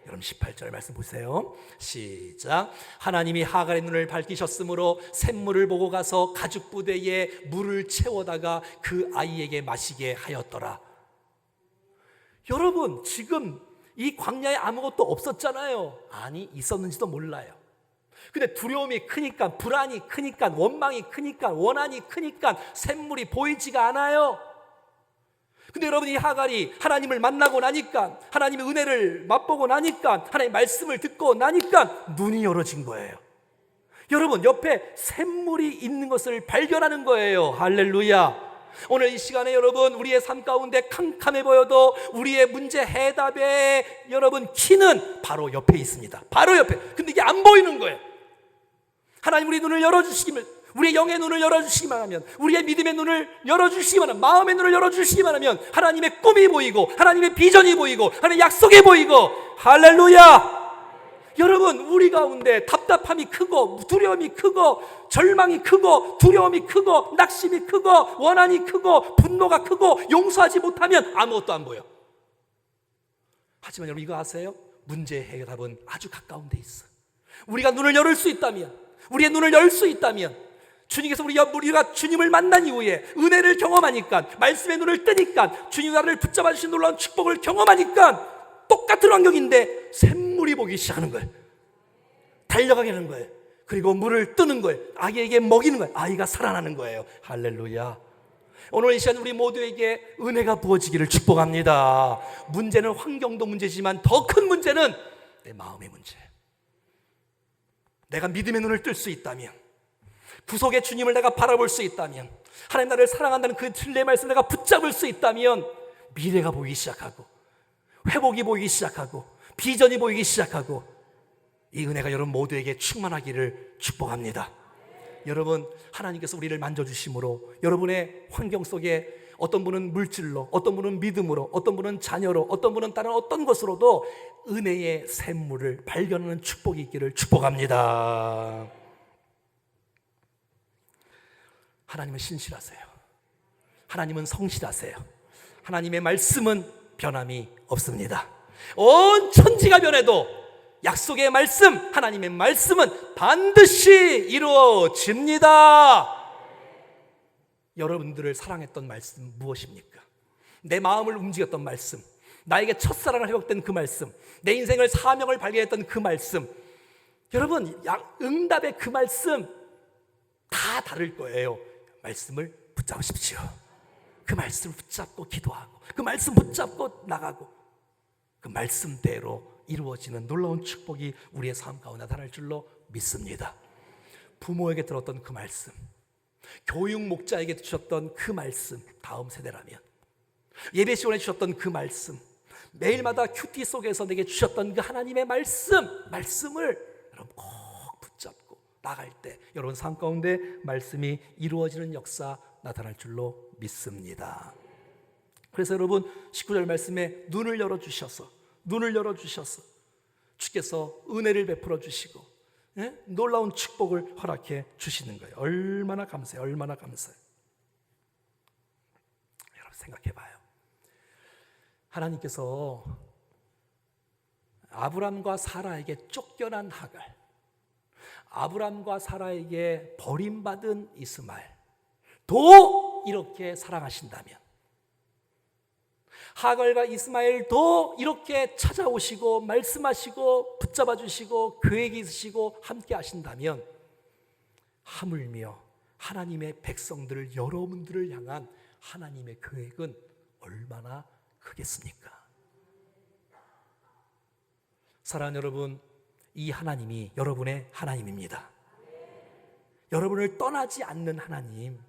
여러분 18절 말씀 보세요. 시작. 하나님이 하갈의 눈을 밝히셨으므로 샘물을 보고 가서 가죽 부대에 물을 채워다가 그 아이에게 마시게 하였더라. 여러분, 지금 이 광야에 아무것도 없었잖아요. 아니, 있었는지도 몰라요. 근데 두려움이 크니까, 불안이 크니까, 원망이 크니까, 원한이 크니까 샘물이 보이지가 않아요. 근데 여러분, 이 하갈이 하나님을 만나고 나니까, 하나님의 은혜를 맛보고 나니까, 하나님의 말씀을 듣고 나니까 눈이 열어진 거예요. 여러분, 옆에 샘물이 있는 것을 발견하는 거예요. 할렐루야. 오늘 이 시간에 여러분, 우리의 삶 가운데 캄캄해 보여도 우리의 문제 해답의 여러분 키는 바로 옆에 있습니다. 바로 옆에. 근데 이게 안 보이는 거예요. 하나님 우리 눈을 열어주시기만, 우리의 영의 눈을 열어주시기만 하면, 우리의 믿음의 눈을 열어주시기만 하면, 마음의 눈을 열어주시기만 하면 하나님의 꿈이 보이고, 하나님의 비전이 보이고, 하나님의 약속이 보이고, 할렐루야. 여러분, 우리 가운데 답답함이 크고, 두려움이 크고, 절망이 크고, 두려움이 크고, 낙심이 크고, 원한이 크고, 분노가 크고, 용서하지 못하면 아무것도 안 보여. 하지만 여러분, 이거 아세요? 문제의 해답은 아주 가까운 데 있어. 우리가 눈을 열을 수 있다면, 우리의 눈을 열 수 있다면, 주님께서 우리가 주님을 만난 이후에 은혜를 경험하니까, 말씀의 눈을 뜨니까, 주님 나를 붙잡아 주신 놀라운 축복을 경험하니까 똑같은 환경인데 샘물이 보기 시작하는 거예요. 달려가게 하는 거예요. 그리고 물을 뜨는 거예요. 아이에게 먹이는 거예요. 아이가 살아나는 거예요. 할렐루야. 오늘 이 시간 우리 모두에게 은혜가 부어지기를 축복합니다. 문제는 환경도 문제지만 더 큰 문제는 내 마음의 문제예요. 내가 믿음의 눈을 뜰 수 있다면, 구속의 주님을 내가 바라볼 수 있다면, 하나님 나를 사랑한다는 그 진리의 말씀 내가 붙잡을 수 있다면 미래가 보이기 시작하고, 회복이 보이기 시작하고, 비전이 보이기 시작하고, 이 은혜가 여러분 모두에게 충만하기를 축복합니다. 여러분, 하나님께서 우리를 만져주심으로 여러분의 환경 속에 어떤 분은 물질로, 어떤 분은 믿음으로, 어떤 분은 자녀로, 어떤 분은 다른 어떤 것으로도 은혜의 샘물을 발견하는 축복이 있기를 축복합니다. 하나님은 신실하세요. 하나님은 성실하세요. 하나님의 말씀은 변함이 없습니다. 온 천지가 변해도 약속의 말씀, 하나님의 말씀은 반드시 이루어집니다. 여러분들을 사랑했던 말씀 무엇입니까? 내 마음을 움직였던 말씀, 나에게 첫사랑을 회복된 그 말씀, 내 인생을 사명을 발견했던 그 말씀, 여러분 응답의 그 말씀 다 다를 거예요. 말씀을 붙잡으십시오. 그 말씀을 붙잡고 기도하고, 그 말씀 붙잡고 나가고, 그 말씀대로 이루어지는 놀라운 축복이 우리의 삶 가운데 나타날 줄로 믿습니다. 부모에게 들었던 그 말씀, 교육 목자에게 주셨던 그 말씀, 다음 세대라면 예배 시간에 주셨던 그 말씀, 매일마다 큐티 속에서 내게 주셨던 그 하나님의 말씀을 여러분 꼭 붙잡고 나갈 때 여러분 삶 가운데 말씀이 이루어지는 역사 나타날 줄로 믿습니다. 그래서 여러분 19절 말씀에 눈을 열어주셔서 주께서 은혜를 베풀어 주시고 놀라운 축복을 허락해 주시는 거예요. 얼마나 감사해요. 얼마나 감사해요. 여러분 생각해 봐요. 하나님께서 아브람과 사라에게 쫓겨난 하갈, 아브람과 사라에게 버림받은 이스마엘도 이렇게 사랑하신다면, 하갈과 이스마엘도 이렇게 찾아오시고 말씀하시고 붙잡아 주시고 계획이 있으시고 함께 하신다면, 하물며 하나님의 백성들을, 여러분들을 향한 하나님의 계획은 얼마나 크겠습니까? 사랑하는 여러분, 이 하나님이 여러분의 하나님입니다. 여러분을 떠나지 않는 하나님,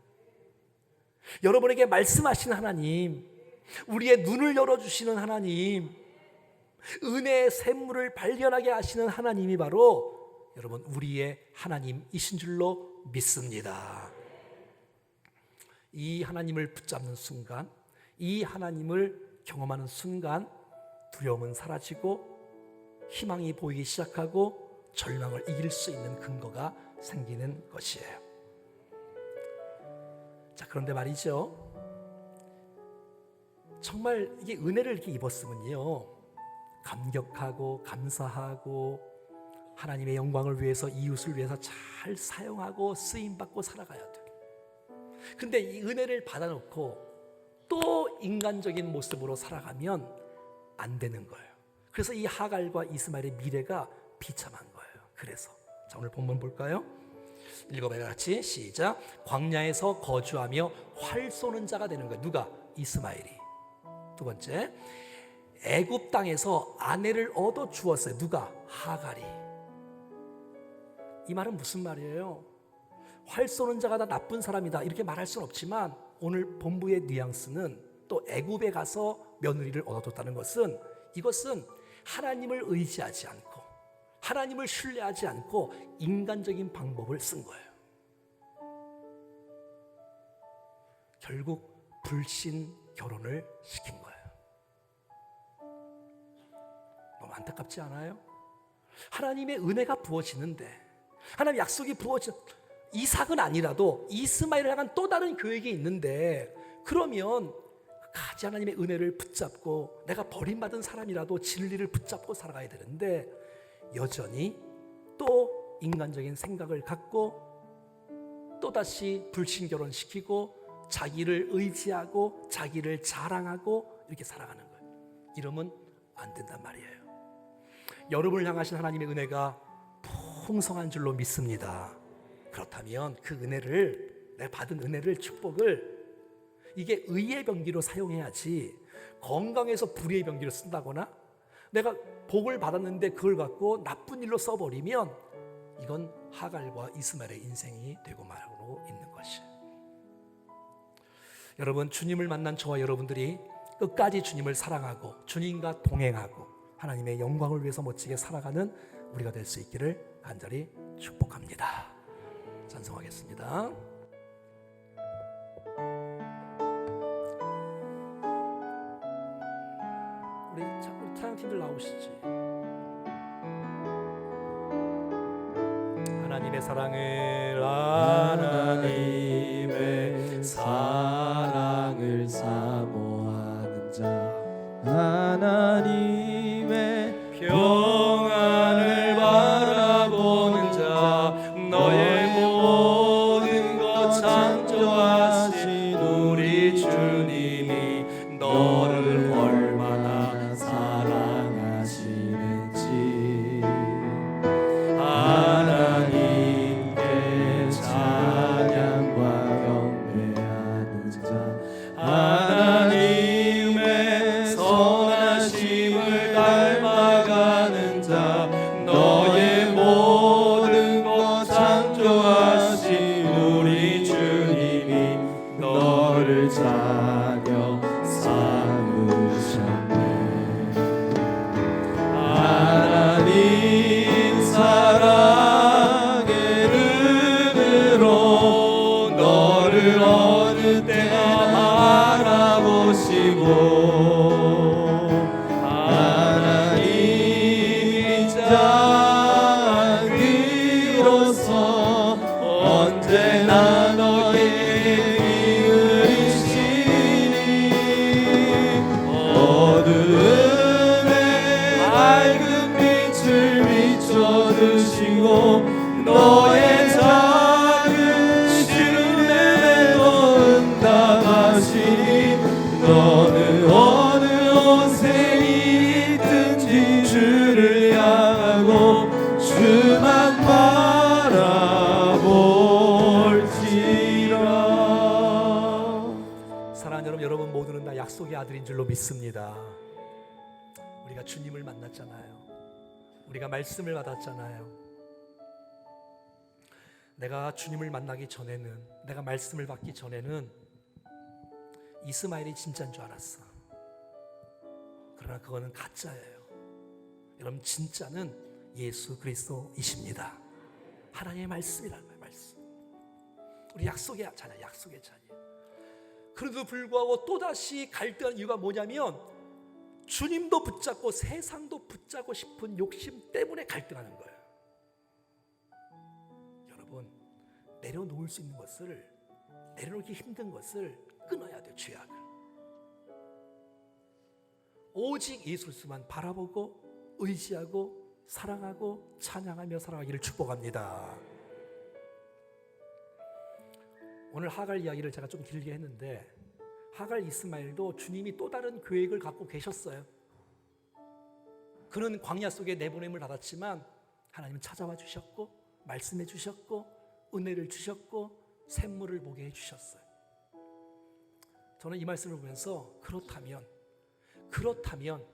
여러분에게 말씀하시는 하나님, 우리의 눈을 열어주시는 하나님, 은혜의 샘물을 발견하게 하시는 하나님이 바로 여러분 우리의 하나님이신 줄로 믿습니다. 이 하나님을 붙잡는 순간, 이 하나님을 경험하는 순간 두려움은 사라지고 희망이 보이기 시작하고 절망을 이길 수 있는 근거가 생기는 것이에요. 자, 그런데 말이죠, 정말 이게 은혜를 이렇게 입었으면요, 감격하고 감사하고 하나님의 영광을 위해서, 이웃을 위해서 잘 사용하고 쓰임받고 살아가야 돼요. 근데 이 은혜를 받아놓고 또 인간적인 모습으로 살아가면 안 되는 거예요. 그래서 이 하갈과 이스마엘의 미래가 비참한 거예요. 그래서 자, 오늘 본문 볼까요? 읽어봐요. 같이 시작. 광야에서 거주하며 활 쏘는 자가 되는 거예요. 누가? 이스마엘이. 두 번째, 애굽 땅에서 아내를 얻어 주었어요. 누가? 하갈이. 이 말은 무슨 말이에요? 활 쏘는 자가 다 나쁜 사람이다 이렇게 말할 수는 없지만, 오늘 본부의 뉘앙스는 또 애굽에 가서 며느리를 얻어뒀다는 것은, 이것은 하나님을 의지하지 않고 하나님을 신뢰하지 않고 인간적인 방법을 쓴 거예요. 결국 불신 결혼을 시킨 거예요. 너무 안타깝지 않아요? 하나님의 은혜가 부어지는데, 하나님 약속이 부어져, 이삭은 아니라도 이스마엘을 향한 또 다른 계획이 있는데, 그러면 가지 하나님의 은혜를 붙잡고 내가 버림받은 사람이라도 진리를 붙잡고 살아가야 되는데, 여전히 또 인간적인 생각을 갖고 또다시 불신결혼시키고 자기를 의지하고 자기를 자랑하고 이렇게 살아가는 거예요. 이러면 안 된단 말이에요. 여러분을 향하신 하나님의 은혜가 풍성한 줄로 믿습니다. 그렇다면 그 은혜를, 내가 받은 은혜를, 축복을, 이게 의의 병기로 사용해야지 건강해서 불의의 병기로 쓴다거나 내가 복을 받았는데 그걸 갖고 나쁜 일로 써버리면 이건 하갈과 이스마엘의 인생이 되고 말고 있는 것이에요. 여러분, 주님을 만난 저와 여러분들이 끝까지 주님을 사랑하고 주님과 동행하고 하나님의 영광을 위해서 멋지게 살아가는 우리가 될 수 있기를 간절히 축복합니다. 찬송하겠습니다. 우리 찬양팀들 나오시지. 하나님의 사랑을 하나님의 사랑을 사모하는 자 하나님의 평안을 바라보는 자 너의 모든 것 창조하신 우리 주님이 너를 얼마나 사랑하시는지 하나님께 찬양과 경배하는 자 하나님의 선하심을 닮아가는 자 너의 모든 것 창조하신 우리 주님이 너를 자녀 삼으셨네. 하나님 사랑의 눈으로 너를 어느 때나 바라보시고 하나님이 자 귀로서 언제나 너에게 이르시니 어두움에 밝은 빛을 비춰주시고 너의 작은 시름에도 응답하시니 너는 어느 옷에 있든지 주를 향하고 주만 바라볼지라. 사랑하는 여러분 모두는 다 약속의 아들인 줄로 믿습니다. 우리가 주님을 만났잖아요. 우리가 말씀을 받았잖아요. 내가 주님을 만나기 전에는, 내가 말씀을 받기 전에는 이스마엘이 진짜인 줄 알았어. 그러나 그거는 가짜예요. 여러분 진짜는 예수 그리스도이십니다. 하나님의 말씀이라는 거예요. 말씀. 우리 약속의 자녀, 약속의 자녀. 그래도 불구하고 또다시 갈등한 이유가 뭐냐면 주님도 붙잡고 세상도 붙잡고 싶은 욕심 때문에 갈등하는 거예요. 여러분 내려놓을 수 있는 것을, 내려놓기 힘든 것을 끊어야 돼요. 죄악을. 오직 예수만 바라보고 의지하고 사랑하고 찬양하며 살아가기를 축복합니다. 오늘 하갈 이야기를 제가 좀 길게 했는데 하갈 이스마엘도 주님이 또 다른 계획을 갖고 계셨어요. 그는 광야 속에 내보냄을 받았지만 하나님은 찾아와 주셨고 말씀해 주셨고 은혜를 주셨고 샘물을 보게 해주셨어요. 저는 이 말씀을 보면서 그렇다면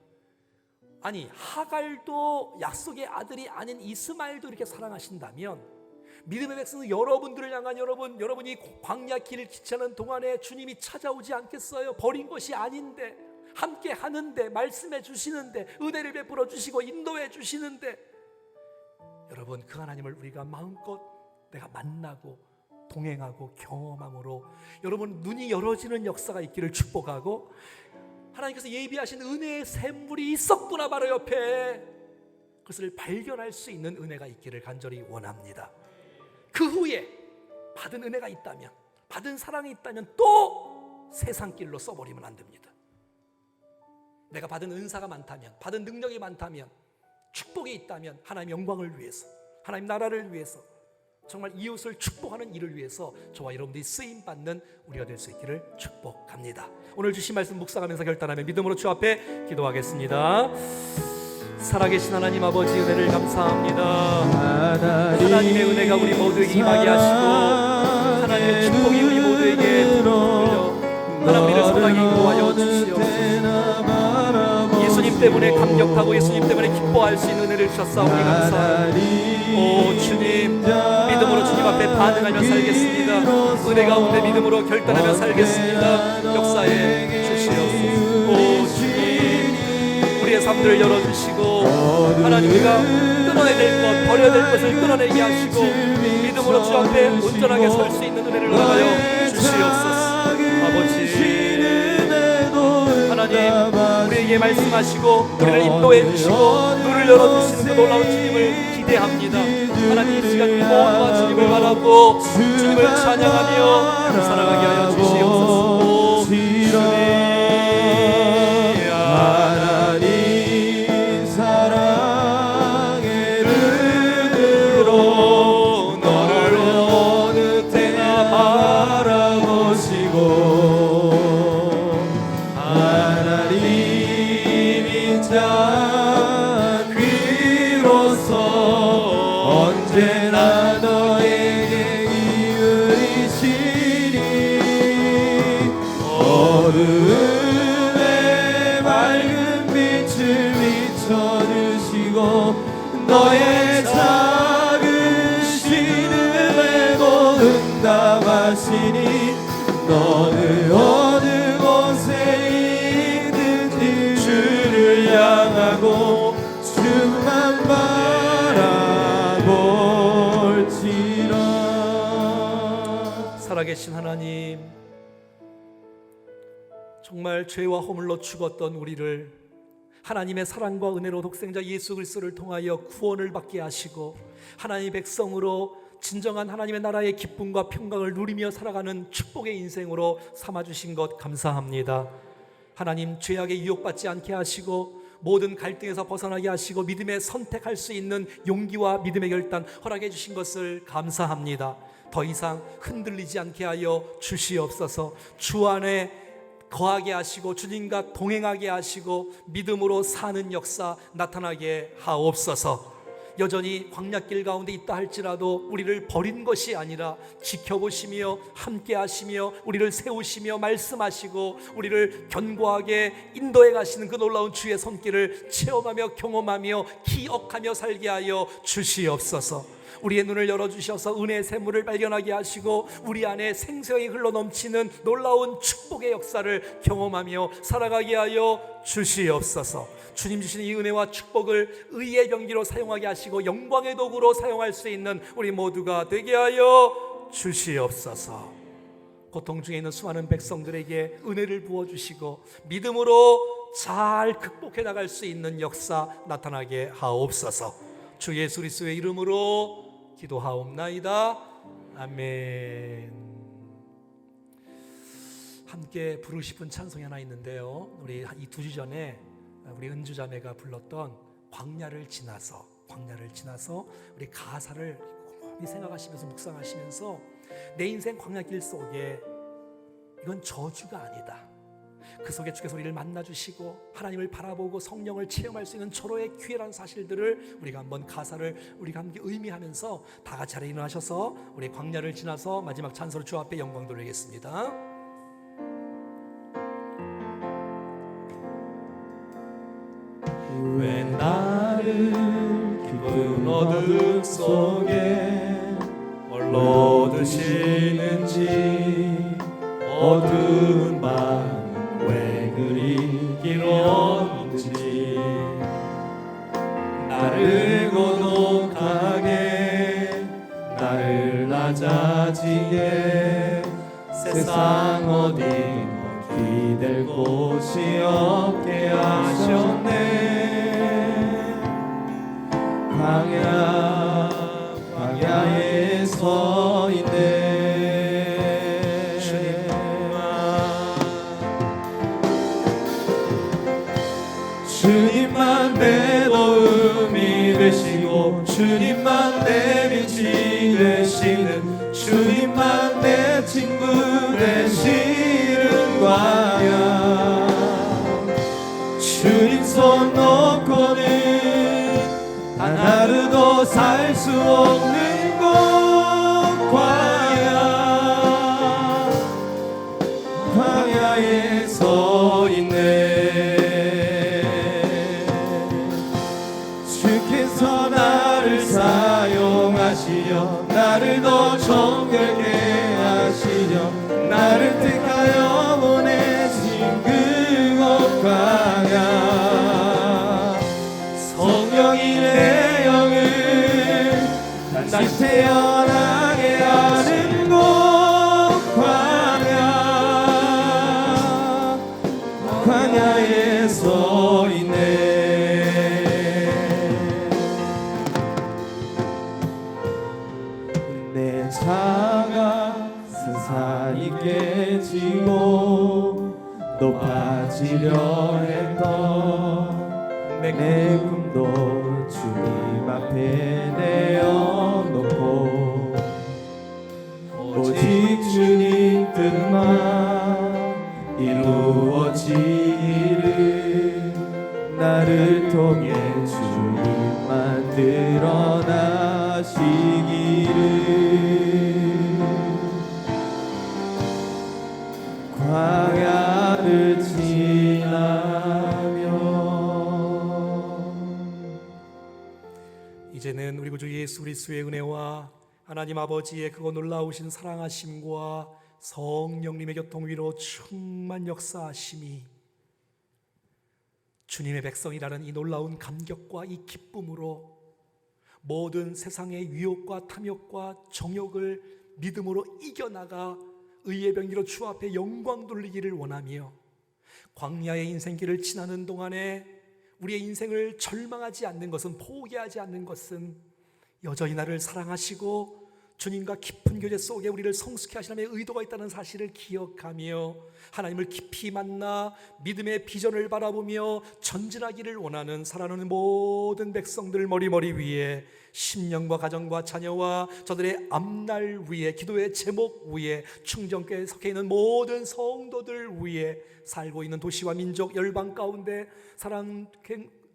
아니 하갈도 약속의 아들이 아닌 이스마엘도 이렇게 사랑하신다면 믿음의 백성은 여러분들을 향한 여러분이 광야 길을 지체하는 동안에 주님이 찾아오지 않겠어요? 버린 것이 아닌데 함께 하는데 말씀해 주시는데 은혜를 베풀어 주시고 인도해 주시는데 여러분 그 하나님을 우리가 마음껏 내가 만나고 동행하고 경험함으로 여러분 눈이 열어지는 역사가 있기를 축복하고 하나님께서 예비하신 은혜의 샘물이 있었구나 바로 옆에 그것을 발견할 수 있는 은혜가 있기를 간절히 원합니다. 그 후에 받은 은혜가 있다면 받은 사랑이 있다면 또 세상 길로 써버리면 안 됩니다. 내가 받은 은사가 많다면 받은 능력이 많다면 축복이 있다면 하나님 영광을 위해서 하나님 나라를 위해서 정말 이웃을 축복하는 일을 위해서 저와 여러분들이 쓰임받는 우리가 될 수 있기를 축복합니다. 오늘 주신 말씀 묵상하면서 결단하며 믿음으로 주 앞에 기도하겠습니다. 살아계신 하나님 아버지 은혜를 감사합니다. 하나님의 은혜가 우리 모두에게 임하게 하시고 하나님의 축복이 우리 모두에게 흘려 하나님을 선하게 인도하여 주시옵소서. 예수님 때문에 감격하고 예수님 때문에 기뻐할 수 있는 은혜를 주셨사오니 감사합니다. 오 주님 믿음으로 주님 앞에 반응하며 살겠습니다. 은혜 가운데 믿음으로 결단하며 살겠습니다. 역사에 주시옵소서. 오 주님 우리의 삶들을 열어주시고 하나님 우리가 끊어야 될 것 버려야 될 것을 끊어내게 하시고 믿음으로 믿음으로 주 앞에 온전하게 설 수 있는 은혜를 허락하여 주시옵소서. 아버지 하나님, 우리에게 말씀하시고 우리를 인도해 주시고 눈을 열어주시는 그 놀라운 주님을 기대합니다. 하나님, 이 시간 모두가 주님을 바라고 주님을 찬양하며 살아가게 하여 주시옵소서. 주님, 하나님 사랑의 은혜로 너를 어느 때나 바라보시고 하나님 인자 귀로서 언제나 너에게 기울이시니 어둠의 밝은 빛을 비춰주시고 너의 작은 신음에도 응답하시니 너는 어느 곳에 있든지 주를 향하고 주만 바라볼지라. 살아계신 하나님, 정말 죄와 허물로 죽었던 우리를 하나님의 사랑과 은혜로 독생자 예수 그리스도를 통하여 구원을 받게 하시고 하나님의 백성으로 진정한 하나님의 나라의 기쁨과 평강을 누리며 살아가는 축복의 인생으로 삼아주신 것 감사합니다. 하나님, 죄악에 유혹받지 않게 하시고 모든 갈등에서 벗어나게 하시고 믿음에 선택할 수 있는 용기와 믿음의 결단 허락해 주신 것을 감사합니다. 더 이상 흔들리지 않게 하여 주시옵소서. 주 안에 거하게 하시고 주님과 동행하게 하시고 믿음으로 사는 역사 나타나게 하옵소서. 여전히 광야길 가운데 있다 할지라도 우리를 버린 것이 아니라 지켜보시며 함께 하시며 우리를 세우시며 말씀하시고 우리를 견고하게 인도해 가시는 그 놀라운 주의 손길을 체험하며 경험하며 기억하며 살게 하여 주시옵소서. 우리의 눈을 열어주셔서 은혜의 샘물을 발견하게 하시고 우리 안에 생수가 흘러넘치는 놀라운 축복의 역사를 경험하며 살아가게 하여 주시옵소서. 주님 주시는 이 은혜와 축복을 의의 병기로 사용하게 하시고 영광의 도구로 사용할 수 있는 우리 모두가 되게 하여 주시옵소서. 고통 중에 있는 수많은 백성들에게 은혜를 부어주시고 믿음으로 잘 극복해 나갈 수 있는 역사 나타나게 하옵소서. 주 예수 그리스도의 이름으로 기도하옵나이다. 아멘. 함께 부르고 싶은 찬송이 하나 있는데요, 우리 이 2주 전에 우리 은주자매가 불렀던 광야를 지나서 우리 가사를 곰곰이 생각하시면서 묵상하시면서 내 인생 광야길 속에 이건 저주가 아니다, 그 속에 주께서 우리를 만나주시고 하나님을 바라보고 성령을 체험할 수 있는 절호의 기회라는 사실들을 우리가 한번 가사를 우리가 함께 의미하면서 다 같이 자리에 일어나셔서 우리 광야를 지나서 마지막 찬송을 주 앞에 영광 돌리겠습니다. 왜 나를 깊은 어둠 속에 홀로 두시는지 어두운 밤 왜 그리 길었는지 나를 고독하게 나를 낮아지게 세상 어디 기댈 곳이 없게 하셨네. 광야에 서 있네. 주님만 내 도움이 되시고 주님만 내 빛이 되시는 주님만 내 친구 되시는 광야. 주님 손 놓고는 단 하루도 살 수 없는 곳 광야에 서 있네. 주께서 나를 사용하시려 나를 더 정결케 하시려 나를 택하여 보내신 그곳 광야. 성령이 내 영을 다시 태어나게 작아서 산이 깨지고 높아지려 했던 내 꿈도 주님 앞에 내어놓고 오직 주님 뜻만 이루어지기를 나를 통해 주님만 드러나시기를 광야를 지나며 이제는 우리 구주 예수 그리스도의 은혜와 하나님 아버지의 그거 놀라우신 사랑하심과 성령님의 교통 위로 충만 역사하심이 주님의 백성이라는 이 놀라운 감격과 이 기쁨으로 모든 세상의 유혹과 탐욕과 정욕을 믿음으로 이겨나가 의의 병기로 주 앞에 영광 돌리기를 원하며 광야의 인생길을 지나는 동안에 우리의 인생을 절망하지 않는 것은, 포기하지 않는 것은 여전히 나를 사랑하시고 주님과 깊은 교제 속에 우리를 성숙케 하시는 의도가 있다는 사실을 기억하며 하나님을 깊이 만나 믿음의 비전을 바라보며 전진하기를 원하는 살아가는 모든 백성들 머리 위에, 심령과 가정과 자녀와 저들의 앞날 위에, 기도의 제목 위에, 충정교회에 속해 있는 모든 성도들 위에, 살고 있는 도시와 민족 열방 가운데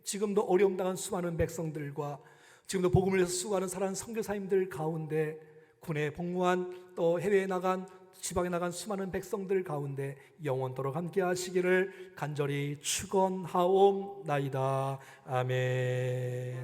지금도 어려움 당한 수많은 백성들과 지금도 복음을 위해서 수고하는 사랑하는 선교사님들 가운데, 군에 복무한 또 해외에 나간 지방에 나간 수많은 백성들 가운데 영원토록 함께 하시기를 간절히 축원하옵나이다. 아멘.